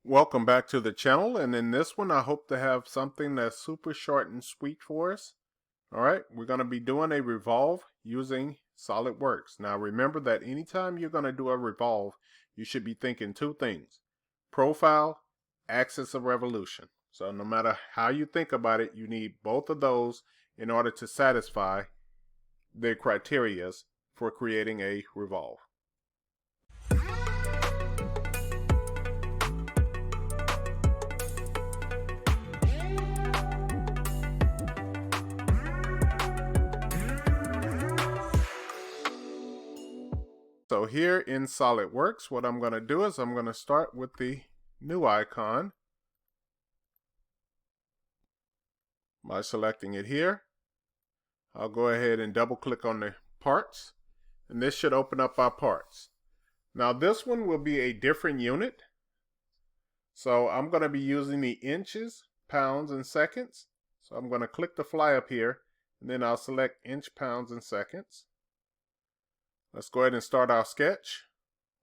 Welcome back to the channel, and in this one I hope to have something that's super short and sweet for us. Alright, we're going to be doing a revolve using Solidworks. Now remember that anytime you're going to do a revolve, you should be thinking two things: profile, axis of revolution. So no matter how you think about it, you need both of those in order to satisfy the criterias for creating a revolve. So here in Solidworks, what I'm going to do is I'm going to start with the new icon by selecting it here. I'll go ahead and double click on the parts, and this should open up our parts. Now this one will be a different unit. So I'm going to be using the inches, pounds, and seconds. So I'm going to click the fly up here, and then I'll select inch, pounds, and seconds. Let's go ahead and start our sketch.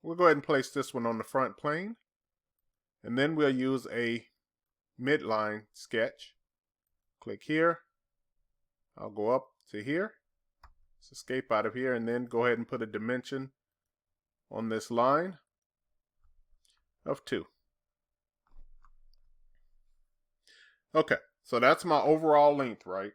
We'll go ahead and place this one on the front plane. And then we'll use a midline sketch. Click here. I'll go up to here. Let's escape out of here and then go ahead and put a dimension on this line of 2. Okay, so that's my overall length, right?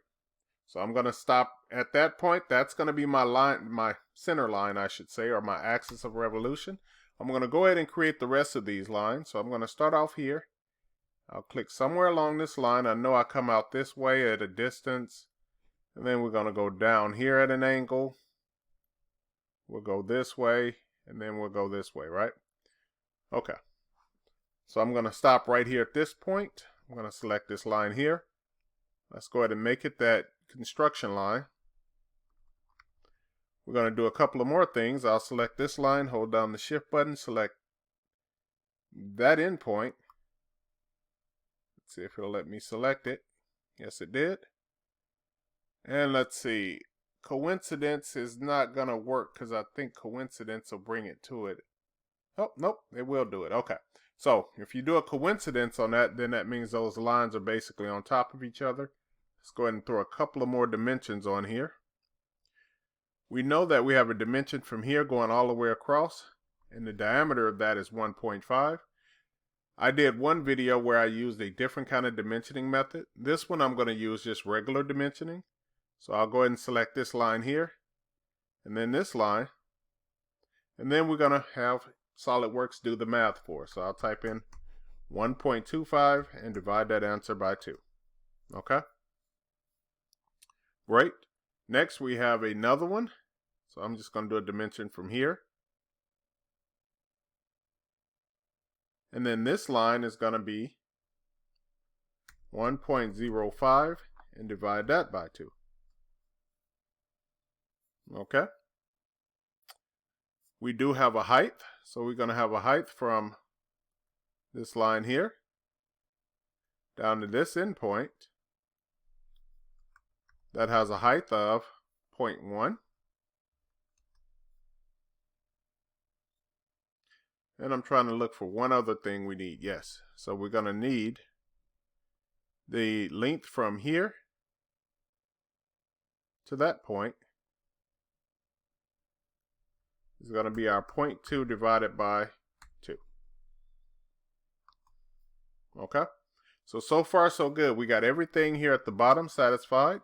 So I'm going to stop at that point. That's going to be my line, my center line, I should say, or my axis of revolution. I'm going to go ahead and create the rest of these lines. So I'm going to start off here. I'll click somewhere along this line. I know I come out this way at a distance. And then we're going to go down here at an angle. We'll go this way, and then we'll go this way, right? Okay. So I'm going to stop right here at this point. I'm going to select this line here. Let's go ahead and make it that construction line. We're going to do a couple of more things. I'll select this line, hold down the shift button, select that endpoint. Let's see if it'll let me select it. Yes, it did. And let's see, coincidence is not going to work because I think coincidence will bring it to it. Oh, nope, it will do it. Okay. So if you do a coincidence on that, then that means those lines are basically on top of each other. Let's go ahead and throw a couple of more dimensions on here. We know that we have a dimension from here going all the way across, and the diameter of that is 1.5. I did one video where I used a different kind of dimensioning method. This one I'm going to use just regular dimensioning. So I'll go ahead and select this line here, and then this line, and then we're going to have Solidworks do the math for us. So I'll type in 1.25 and divide that answer by 2. Okay? Great. Next we have another one. So I'm just going to do a dimension from here. And then this line is going to be 1.05 and divide that by 2. Okay. We do have a height. So we're going to have a height from this line here down to this endpoint. That has a height of 0.1. And I'm trying to look for one other thing we need. Yes. So we're going to need the length from here to that point is going to be our 0.2 divided by 2. Okay. So far so good. We got everything here at the bottom satisfied.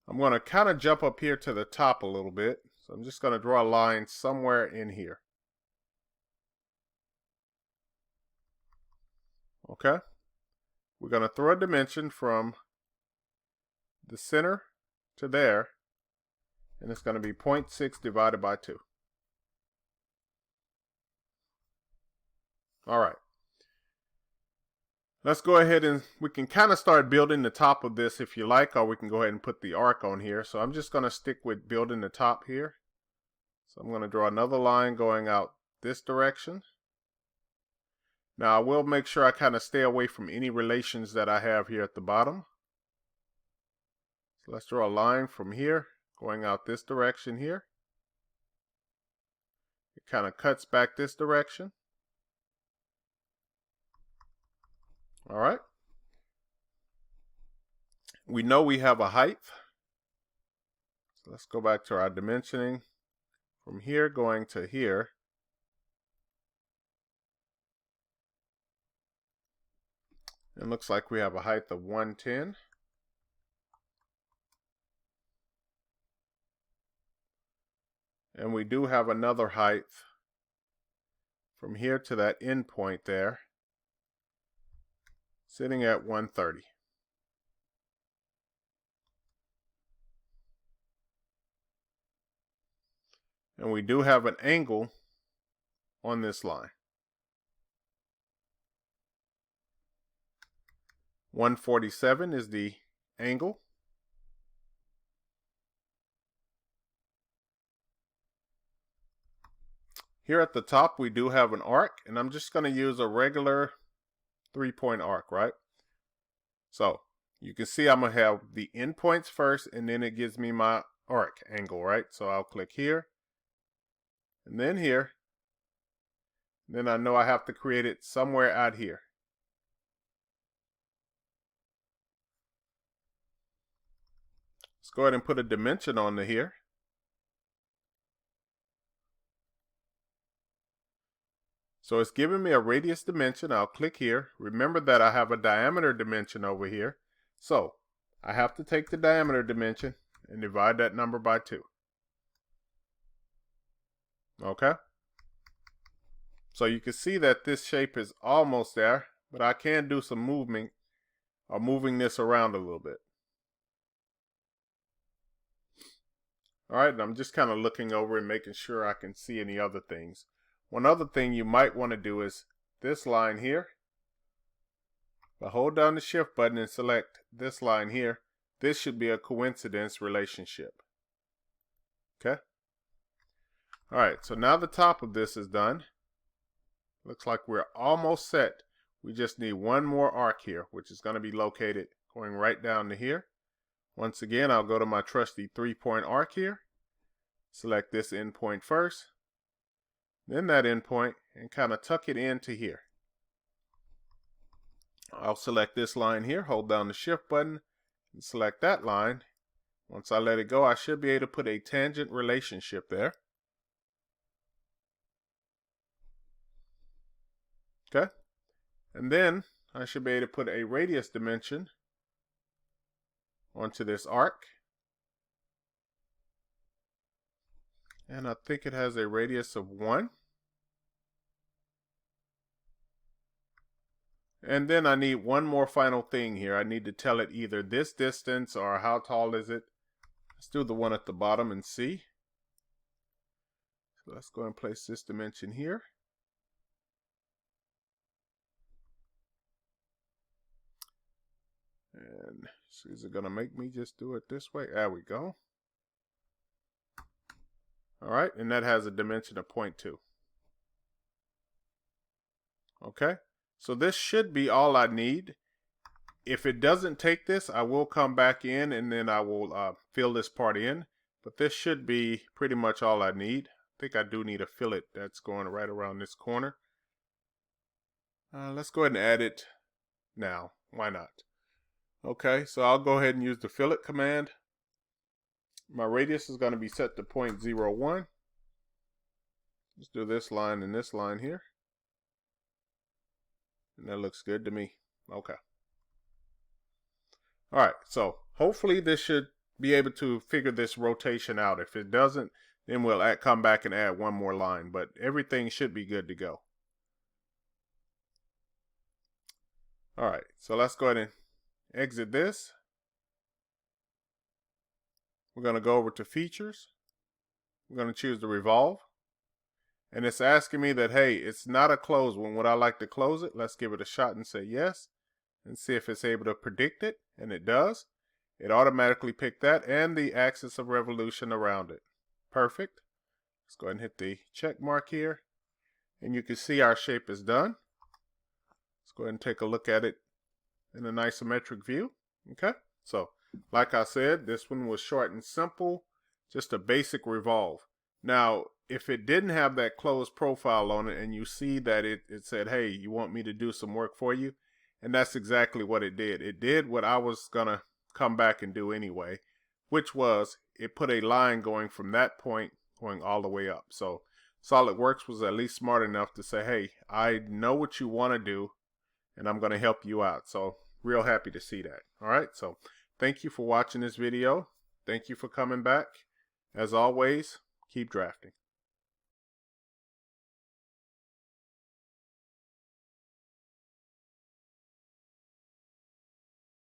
I'm going to kind of jump up here to the top a little bit. So I'm just going to draw a line somewhere in here. Okay. We're going to throw a dimension from the center to there. And it's going to be 0.6 divided by 2. All right. Let's go ahead and we can kind of start building the top of this if you like, or we can go ahead and put the arc on here. So I'm just going to stick with building the top here. So I'm going to draw another line going out this direction. Now I will make sure I kind of stay away from any relations that I have here at the bottom. So let's draw a line from here going out this direction here. It kind of cuts back this direction. All right. We know we have a height. So let's go back to our dimensioning. From here going to here. It looks like we have a height of 110. And we do have another height from here to that end point there, sitting at 130. And we do have an angle on this line. 147 is the angle. Here at the top, we do have an arc, and I'm just going to use a regular 3-point arc, right? So you can see I'm going to have the endpoints first, and then it gives me my arc angle, right? So I'll click here, and then here. Then I know I have to create it somewhere out here. Let's go ahead and put a dimension on to here. So it's giving me a radius dimension. I'll click here. Remember that I have a diameter dimension over here. So I have to take the diameter dimension and divide that number by 2. Okay. So you can see that this shape is almost there, but I can do some movement or moving this around a little bit. All right, and I'm just kind of looking over and making sure I can see any other things. One other thing you might want to do is this line here. If I hold down the shift button and select this line here, this should be a coincidence relationship. Okay. All right, so now the top of this is done. Looks like we're almost set. We just need one more arc here, which is going to be located going right down to here. Once again, I'll go to my trusty 3-point arc here. Select this endpoint first, then that endpoint, and kind of tuck it into here. I'll select this line here, hold down the shift button, and select that line. Once I let it go, I should be able to put a tangent relationship there. Okay, and then I should be able to put a radius dimension onto this arc. And I think it has a radius of 1. And then I need one more final thing here. I need to tell it either this distance or how tall is it. Let's do the one at the bottom and see. So let's go and place this dimension here. And is it going to make me just do it this way? There we go. All right, and that has a dimension of 0.2. Okay, so this should be all I need. If it doesn't take this, I will come back in and then I will fill this part in. But this should be pretty much all I need. I think I do need a fillet that's going right around this corner. Let's go ahead and add it now. Why not? Okay, so I'll go ahead and use the fillet command. My radius is going to be set to 0.01. Let's do this line and this line here. And that looks good to me. Okay. All right, so hopefully this should be able to figure this rotation out. If it doesn't, then we'll come back and add one more line. But everything should be good to go. All right, so let's go ahead and exit this. We're going to go over to features. We're going to choose the revolve. And it's asking me that, hey, it's not a closed one. Would I like to close it? Let's give it a shot and say yes. And see if it's able to predict it. And it does. It automatically picked that and the axis of revolution around it. Perfect. Let's go ahead and hit the check mark here. And you can see our shape is done. Let's go ahead and take a look at it in an isometric view. Okay. So, like I said, this one was short and simple, just a basic revolve. Now, if it didn't have that closed profile on it and you see that it said, hey, you want me to do some work for you, And that's exactly what it did. It did what I was gonna come back and do anyway, which was it put a line going from that point going all the way up. So SolidWorks was at least smart enough to say, hey, I know what you want to do and I'm going to help you out. So real happy to see that. All right, so thank you for watching this video. Thank you for coming back. As always, keep drafting.